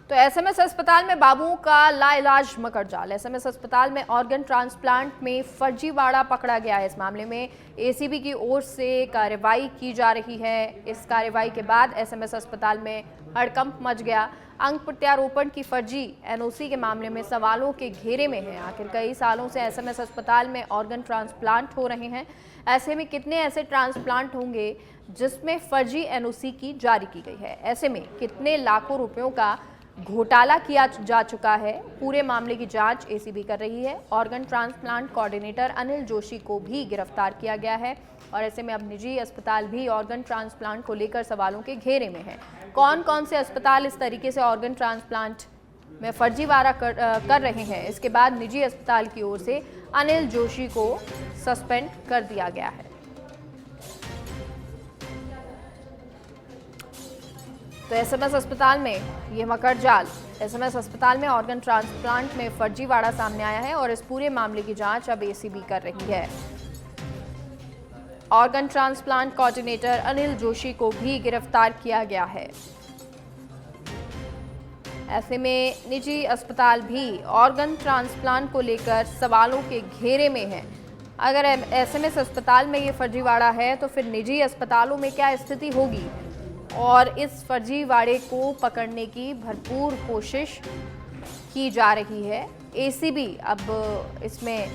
तो एसएमएस अस्पताल में बाबुओं का लाइलाज मकड़जाल। एसएमएस अस्पताल में ऑर्गन ट्रांसप्लांट में फर्जीवाड़ा पकड़ा गया है। इस मामले में एसीबी की ओर से कार्रवाई की जा रही है। इस कार्रवाई के बाद एसएमएस अस्पताल में हड़कंप मच गया। अंग प्रत्यारोपण की फर्जी एनओसी के मामले में सवालों के घेरे में है। आखिर कई सालों से एसएमएस अस्पताल में ऑर्गन ट्रांसप्लांट हो रहे हैं। ऐसे में कितने ऐसे ट्रांसप्लांट होंगे जिसमें फर्जी एनओसी की जारी की गई है? ऐसे में कितने लाखों रुपयों का घोटाला किया जा चुका है? पूरे मामले की जांच एसीबी कर रही है। Organ transplant coordinator Anil Joshi को भी गिरफ्तार किया गया है और ऐसे में अब निजी अस्पताल भी ऑर्गन ट्रांसप्लांट को लेकर सवालों के घेरे में है। कौन कौन से अस्पताल इस तरीके से ऑर्गन ट्रांसप्लांट में फर्जीवाड़ा कर रहे हैं? इसके बाद निजी अस्पताल की ओर से अनिल जोशी को सस्पेंड कर दिया गया है। तो एसएमएस अस्पताल में ये मकड़जाल, एसएमएस अस्पताल में ऑर्गन ट्रांसप्लांट में फर्जीवाड़ा सामने आया है और इस पूरे मामले की जांच अब एसीबी कर रही है। Organ transplant coordinator Anil Joshi को भी गिरफ्तार किया गया है। ऐसे में निजी अस्पताल भी ऑर्गन ट्रांसप्लांट को लेकर सवालों के घेरे में है। अगर एसएमएस अस्पताल में ये फर्जीवाड़ा है तो फिर निजी अस्पतालों में क्या स्थिति होगी? और इस फर्जीवाड़े को पकड़ने की भरपूर कोशिश की जा रही है। एसीबी अब इसमें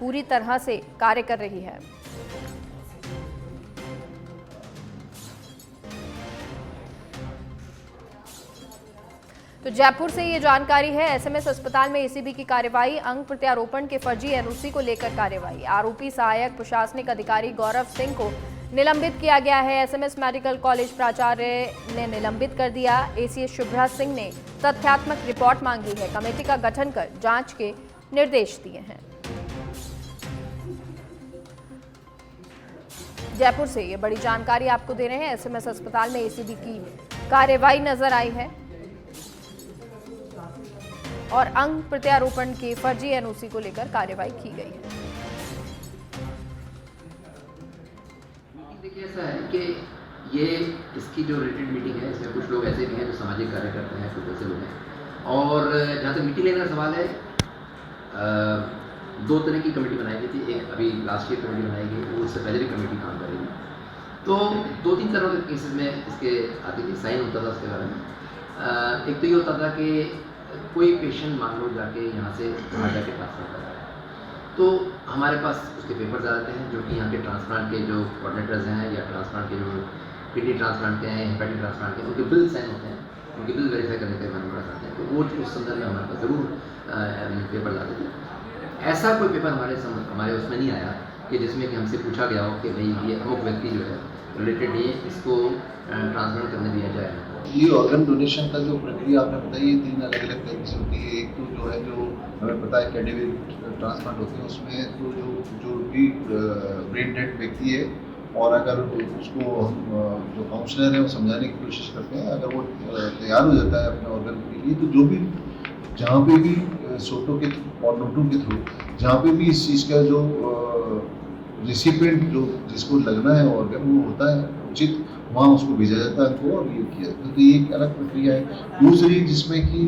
पूरी तरह से कार्य कर रही है। तो जयपुर से ये जानकारी है। एसएमएस अस्पताल में एसीबी की कार्रवाई, अंग प्रत्यारोपण के फर्जी एनओसी को लेकर कार्रवाई। आरोपी सहायक प्रशासनिक अधिकारी गौरव सिंह को निलंबित किया गया है। एसएमएस मेडिकल कॉलेज प्राचार्य ने निलंबित कर दिया। एसीएस शुभ्रा सिंह ने तथ्यात्मक रिपोर्ट मांगी है। कमेटी का गठन कर जांच के निर्देश दिए हैं। जयपुर से ये बड़ी जानकारी आपको दे रहे हैं। एसएमएस अस्पताल में एसीबी की कार्रवाई नजर आई है और अंग प्रत्यारोपण के फर्जी एनओसी को लेकर कार्रवाई की गई है। देखिए, ऐसा है कि ये इसकी जो रिलेटेड मीटिंग है, इसमें कुछ लोग ऐसे भी हैं जो सामाजिक कार्य करते हैं, कुछ ऐसे लोग हैं। और जहाँ तक मीटिंग लेने का सवाल है, दो तरह की कमेटी बनाई गई थी। एक अभी लास्ट ईयर कमेटी बनाई गई, वो उससे पहले भी कमेटी काम करेगी। तो दो तीन तरह के केसेस में इसके आती थी, साइन होता था उसके बारे में। एक तो ये होता था कि कोई पेशेंट मान लो जाके यहाँ से बाहर जाके ट्रांसफर कर रहा है, तो हमारे पास उसके पेपर्स आ जाते हैं, जो कि यहाँ के ट्रांसप्लांट के जो कोऑर्डिनेटर्स हैं या ट्रांसप्लांट के जो किडनी ट्रांसप्लांट के हैं, हेपेटिक ट्रांसप्लांट के, उनके बिल साइन होते हैं, उनके बिल वेरीफाई करने के बाद पड़ा जाते हैं। तो वो उस संदर्भ में हमारे पास ज़रूर पेपर लाते थे। ऐसा कोई पेपर हमारे उसमें नहीं आया कि जिसमें कि हमसे पूछा गया हो कि भाई ये अमुक व्यक्ति जो है रिलेटेड नहीं है, इसको ट्रांसप्लांट करने दिया जाए। ये ऑर्गन डोनेशन का जो प्रक्रिया आपने बताई, ये तीन अलग अलग तरीके से होती है। एक तो जो है, जो हमें पता है कैडेवर ट्रांसप्लांट होते हैं, उसमें तो जो भी ब्रेन डेड व्यक्ति है, और अगर उसको जो काउंसलर है वो समझाने की कोशिश करते हैं, अगर वो तैयार हो जाता है अपने ऑर्गन के लिए, तो जो भी जहाँ पे भी सोटो के और नोटो के थ्रू जहाँ पे भी इस चीज़ का जो रिसिपिएंट जो जिसको लगना है ऑर्गन वो होता है उचित, वहाँ उसको भेजा जाता है उनको और ये किया जाता है। तो ये एक अलग प्रक्रिया है। दूसरी जिसमें कि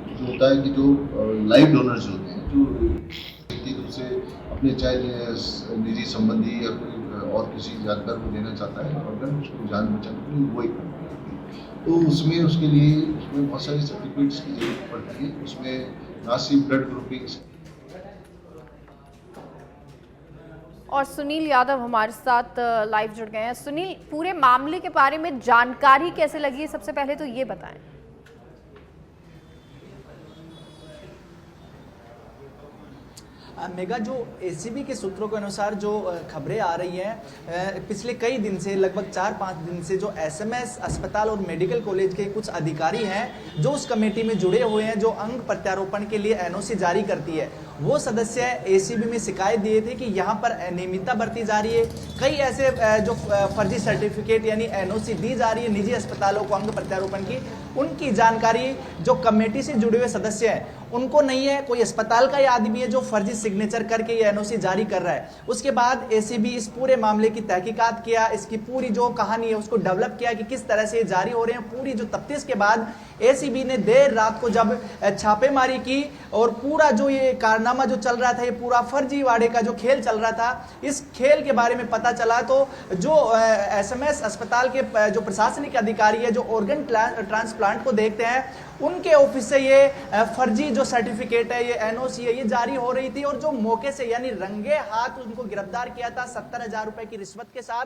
जो होता है कि जो लाइव डोनर्स होते हैं, जो व्यक्ति दूसरे अपने चाहे निजी संबंधी या कोई और किसी जानकार को देना चाहता है ऑर्गन, उसको जान बचाने के लिए वो एक प्रक्रिया होती है। तो उसमें उसके लिए उसमें बहुत सारी सर्टिफिकेट्स की जरूरत पड़ती है। उसमें ना सिर्फ ब्लड ग्रुपिंग। और सुनील यादव हमारे साथ लाइव जुड़ गए हैं। सुनील, पूरे मामले के बारे में जानकारी कैसे लगी, सबसे पहले तो ये बताएं। मेगा, जो एसीबी के सूत्रों के अनुसार जो खबरें आ रही हैं पिछले कई दिन से, लगभग 4-5 दिन से, जो एसएमएस अस्पताल और मेडिकल कॉलेज के कुछ अधिकारी हैं जो उस कमेटी में जुड़े हुए हैं, जो अंग प्रत्यारोपण के लिए एनओसी जारी करती है, वो सदस्य एसीबी में शिकायत दिए थे कि यहाँ पर अनियमितता बरती जा रही है। कई ऐसे जो फर्जी सर्टिफिकेट यानी एनओसी दी जा रही है निजी अस्पतालों को अंग प्रत्यारोपण की, उनकी जानकारी जो कमेटी से जुड़े हुए सदस्य हैं उनको नहीं है। कोई अस्पताल का ये आदमी है जो फर्जी सिग्नेचर करके ये एनओसी जारी कर रहा है। उसके बाद एसीबी इस पूरे मामले की तहकीकात किया, इसकी पूरी जो कहानी है उसको डेवलप किया कि किस तरह से ये जारी हो रहे हैं। पूरी जो तफ्तीश के बाद एसीबी ने देर रात को जब छापेमारी की और पूरा जो ये कारनामा जो चल रहा था, ये पूरा फर्जीवाड़े का जो खेल चल रहा था, इस खेल के बारे में पता चला तो जो एसएमएस अस्पताल के जो प्रशासनिक अधिकारी है जो ऑर्गन ट्रांसप्लांट को देखते हैं उनके ऑफिस से ये फर्जी जो सर्टिफिकेट है, ये एनओसी है, ये जारी हो रही थी। और जो मौके से यानी रंगे हाथ उनको गिरफ्तार किया था 70,000 रुपए की रिश्वत के साथ,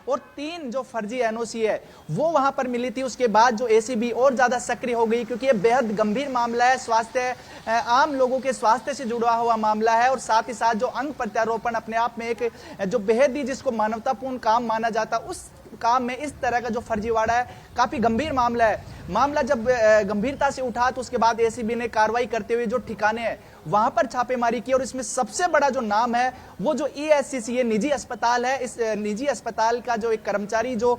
और 3 जो फर्जी एनओसी है वो वहां पर मिली थी। उसके बाद जो एसीबी और ज्यादा सक्रिय हो गई क्योंकि ये बेहद गंभीर मामला है, स्वास्थ्य आम लोगों के स्वास्थ्य से जुड़ा हुआ मामला है। और साथ ही साथ जो अंग प्रत्यारोपण अपने आप में एक जो बेहद ही जिसको मानवतापूर्ण काम माना जाता, उस काम में इस तरह का जो फर्जीवाड़ा है काफी गंभीर मामला है। मामला जब गंभीरता से उठा तो उसके बाद एसीबी ने कार्रवाई करते हुए जो ठिकाने हैं वहां पर छापेमारी की। और इसमें सबसे बड़ा जो नाम है वो जो ईएससीसी ये निजी अस्पताल है, इस निजी अस्पताल का जो एक कर्मचारी जो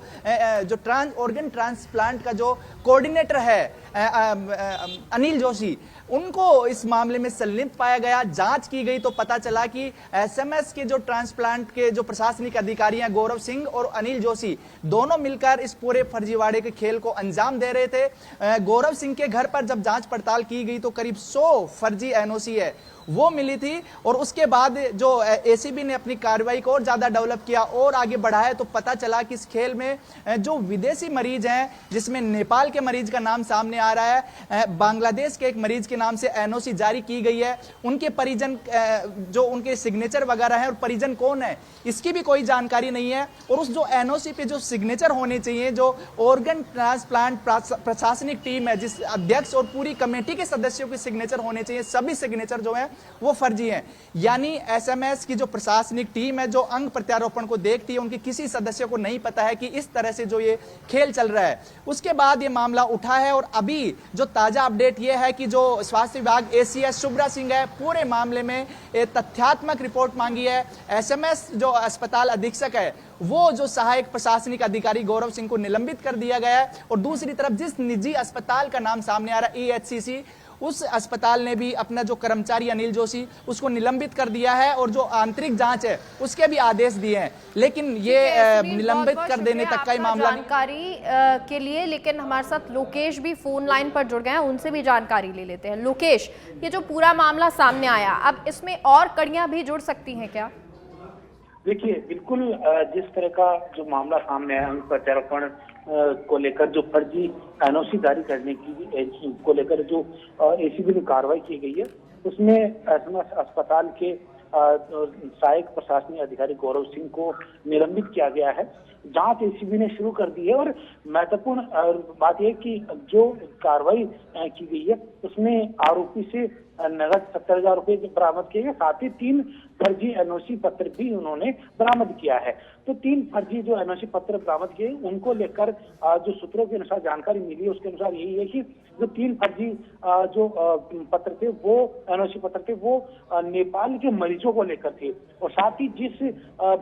ऑर्गन ट्रांसप्लांट का जो कोऑर्डिनेटर है अनिल जोशी, उनको इस मामले में संलिप्त पाया गया। जांच की गई तो पता चला कि एसएमएस के जो ट्रांसप्लांट के जो प्रशासनिक अधिकारी हैं गौरव सिंह और अनिल जोशी दोनों मिलकर इस पूरे फर्जीवाड़े के खेल को अंजाम दे रहे थे। गौरव सिंह के घर पर जब जांच पड़ताल की गई तो करीब 100 फर्जी एनओसी है वो मिली थी। और उसके बाद जो एसीबी ने अपनी कार्रवाई को और ज्यादा डेवलप किया और आगे बढ़ाया तो पता चला कि इस खेल में जो विदेशी मरीज हैं, जिसमें नेपाल के मरीज का नाम सामने आ रहा है, बांग्लादेश के एक मरीज के नाम से एनओसी जारी की गई है, उनके परिजन जो उनके सिग्नेचर वगैरह हैं और परिजन कौन है इसकी भी कोई जानकारी नहीं है। और उस जो एनओसी पे जो सिग्नेचर होने चाहिए, जो ऑर्गन ट्रांसप्लांट प्रशासनिक टीम है जिस अध्यक्ष और पूरी कमेटी के सदस्यों के सिग्नेचर होने चाहिए, सभी सिग्नेचर जो है वो फर्जी हैं। यानी एसएमएस की जो प्रशासनिक टीम है जो अंग प्रत्यारोपण को देखती है, उनके किसी सदस्य को नहीं पता है कि इस तरह से जो ये खेल चल रहा है। उसके बाद ये मामला उठा है और अभी जो ताजा अपडेट ये है कि जो स्वास्थ्य विभाग एसीएस शुभ्रा सिंह है पूरे मामले में तथ्यात्मक रिपोर्ट मांगी है। एसएमएस जो अस्पताल अधीक्षक है वो जो सहायक प्रशासनिक अधिकारी गौरव सिंह को निलंबित कर दिया गया है। और दूसरी तरफ जिस निजी अस्पताल का नाम सामने आ रहा है ईएचसीसी, उस अस्पताल ने भी अपना जो कर्मचारी अनिल जोशी उसको निलंबित कर दिया है और जो आंतरिक जांच है उसके भी आदेश दिए हैं। लेकिन ये निलंबित कर देने तक का ही मामला जानकारी के लिए। लेकिन हमारे साथ लोकेश भी फोन लाइन पर जुड़ गए हैं, उनसे भी जानकारी ले लेते हैं। लोकेश, ये जो पूरा मामला सामने आया, अब इसमें और कड़ियां भी जुड़ सकती हैं क्या? देखिए, बिल्कुल जिस तरह का जो मामला सामने आया अंग प्रत्यारोपण को लेकर जो फर्जी एनओसी जारी करने की को लेकर जो एसीबी में कार्रवाई की गई है, उसमें एसएमएस अस्पताल के सहायक प्रशासनिक अधिकारी गौरव सिंह को निलंबित किया गया है। जांच एसीबी ने शुरू कर दी है और महत्वपूर्ण बात यह कि जो कार्रवाई की गई है उसमें आरोपी से नगद 70,000 रुपए बरामद किए गए, साथ ही 3 फर्जी एनओसी पत्र भी उन्होंने बरामद किया है। तो 3 फर्जी जो एनओसी पत्र बरामद किए उनको लेकर जो सूत्रों के अनुसार जानकारी मिली है उसके अनुसार यही है कि जो 3 फर्जी जो पत्र थे वो एनओसी पत्र थे वो नेपाल के मरीजों को लेकर थे। और साथ ही जिस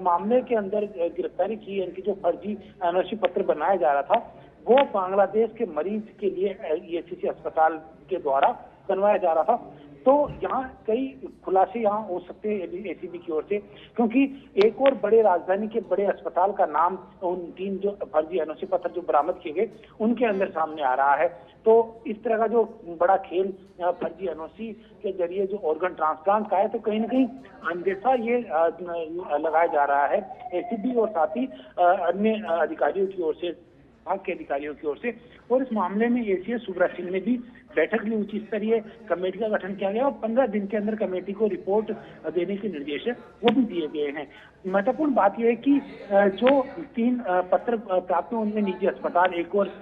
मामले के अंदर गिरफ्तारी की इनकी जो फर्जी एनओसी पत्र बनाया जा रहा था वो बांग्लादेश के मरीज के लिए ईएचसीसी अस्पताल के द्वारा बनवाया जा रहा था। तो यहाँ कई खुलासे यहाँ हो सकते हैं एसीबी की ओर से, क्योंकि एक और बड़े राजधानी के बड़े अस्पताल का नाम उन 3 जो फर्जी एनओसी पत्र जो बरामद किए गए उनके अंदर सामने आ रहा है। तो इस तरह का जो बड़ा खेल फर्जी एनओसी के जरिए जो ऑर्गन ट्रांसप्लांट का है, तो कहीं ना कहीं अंदेशा ये लगाया जा रहा है एसीबी और साथ ही अन्य अधिकारियों की ओर से, विभाग के अधिकारियों की ओर से। और इस मामले में एसीएस शुभ्रा सिंह ने भी बैठक ली, उच्च स्तरीय कमेटी का गठन किया गया और 15 दिन के अंदर कमेटी को रिपोर्ट देने के निर्देश वो भी दिए गए हैं। महत्वपूर्ण बात यह है कि जो 3 पत्र प्राप्त हुए उनमें निजी अस्पताल, एक और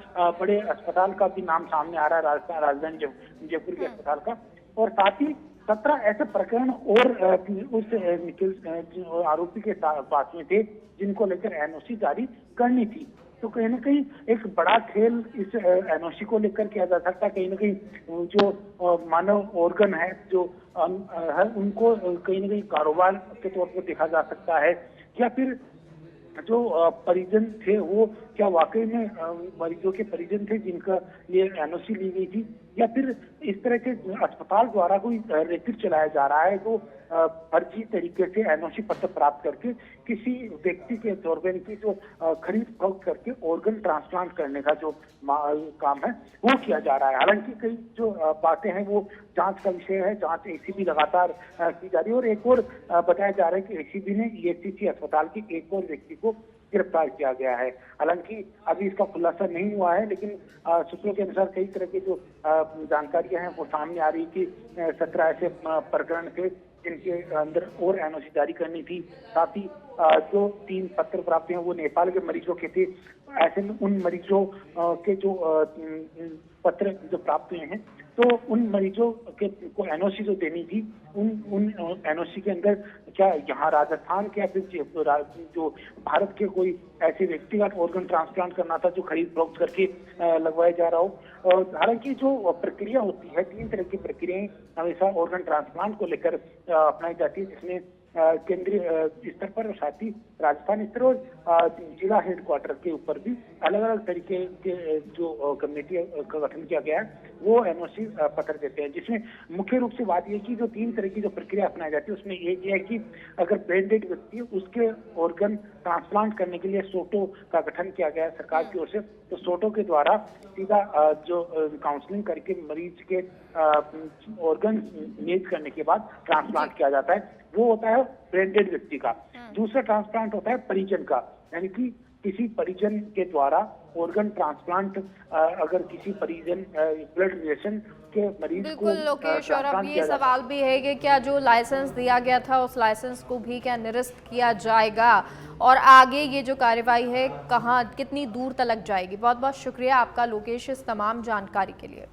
बड़े अस्पताल का भी नाम सामने आ रहा है, राजधानी जयपुर के अस्पताल का, और साथ ही 17 ऐसे प्रकरण और उस निखिल आरोपी के पास में थे जिनको लेकर एनओसी जारी करनी थी। तो कहीं ना कहीं एक बड़ा खेल इस एनओसी को लेकर किया जा सकता है। कहीं ना कहीं जो मानव ऑर्गन है जो है उनको कहीं ना कहीं कारोबार के तौर पर देखा जा सकता है, या फिर जो परिजन थे वो क्या वाकई में मरीजों के परिजन थे जिनका ये एनओसी ली गई थी, या फिर इस तरह के अस्पताल द्वारा कोई रैकेट चलाया जा रहा है जो फर्जी तरीके से एनओसी पत्र प्राप्त करके किसी व्यक्ति के ऑर्गन की जो खरीद फरोख्त करके ऑर्गन ट्रांसप्लांट करने का जो काम है वो किया जा रहा है। हालांकि कई जो बातें हैं वो जांच का विषय है, जांच एसीबी लगातार की जा रही है। और एक और बताया जा रहा है कि एसीबी ने ईएससीसी अस्पताल के एक और व्यक्ति को गिरफ्तार किया गया है। हालांकि अभी इसका खुलासा नहीं हुआ है, लेकिन सूत्रों के अनुसार कई तरह की जो जानकारियां हैं वो सामने आ रही कि 17 ऐसे प्रकरण थे जिनके अंदर और एनओसी जारी करनी थी। साथ ही जो 3 पत्र प्राप्त हैं वो नेपाल के मरीजों के थे। ऐसे में उन मरीजों के जो पत्र जो प्राप्त हुए हैं तो उन मरीजों के को एनओसी जो देनी थी उन एनओसी के अंदर क्या यहाँ राजस्थान के या फिर जो भारत के कोई ऐसे व्यक्तिगत ऑर्गन ट्रांसप्लांट करना था जो खरीद फरोख्त करके लगवाया जा रहा हो। और हालांकि जो प्रक्रिया होती है 3 तरह की प्रक्रियाएं हमेशा ऑर्गन ट्रांसप्लांट को लेकर अपनाई जाती है, जिसमें केंद्रीय स्तर पर और साथ ही राजस्थान स्तर और जिला हेडक्वार्टर के ऊपर भी अलग अलग तरीके के जो कमेटी का गठन किया गया है वो एनओसी पत्र देते हैं, जिसमें मुख्य रूप से बात यह कि जो 3 तरह की जो प्रक्रिया अपनाई जाती है उसमें एक ये है कि अगर ब्रेन डेड व्यक्ति उसके ऑर्गन ट्रांसप्लांट करने के लिए सोटो का गठन किया गया है सरकार की ओर से, तो सोटो के द्वारा सीधा जो काउंसलिंग करके मरीज के ऑर्गन मेज करने के बाद ट्रांसप्लांट किया जाता है। वो होता है ब्रेन डेड व्यक्ति का। दूसरा ट्रांसप्लांट होता है परिजन का, यानी कि किसी परिजन के द्वारा ऑर्गन ट्रांसप्लांट अगर किसी परिजन ब्लड रिलेशन के मरीज को बिल्कुल लोकेश, और अब ये सवाल भी है कि क्या जो लाइसेंस दिया गया था उस लाइसेंस को भी क्या निरस्त किया जाएगा और आगे ये जो कार्रवाई है कहाँ कितनी दूर तक जाएगी। बहुत बहुत शुक्रिया आपका लोकेश इस तमाम जानकारी के लिए।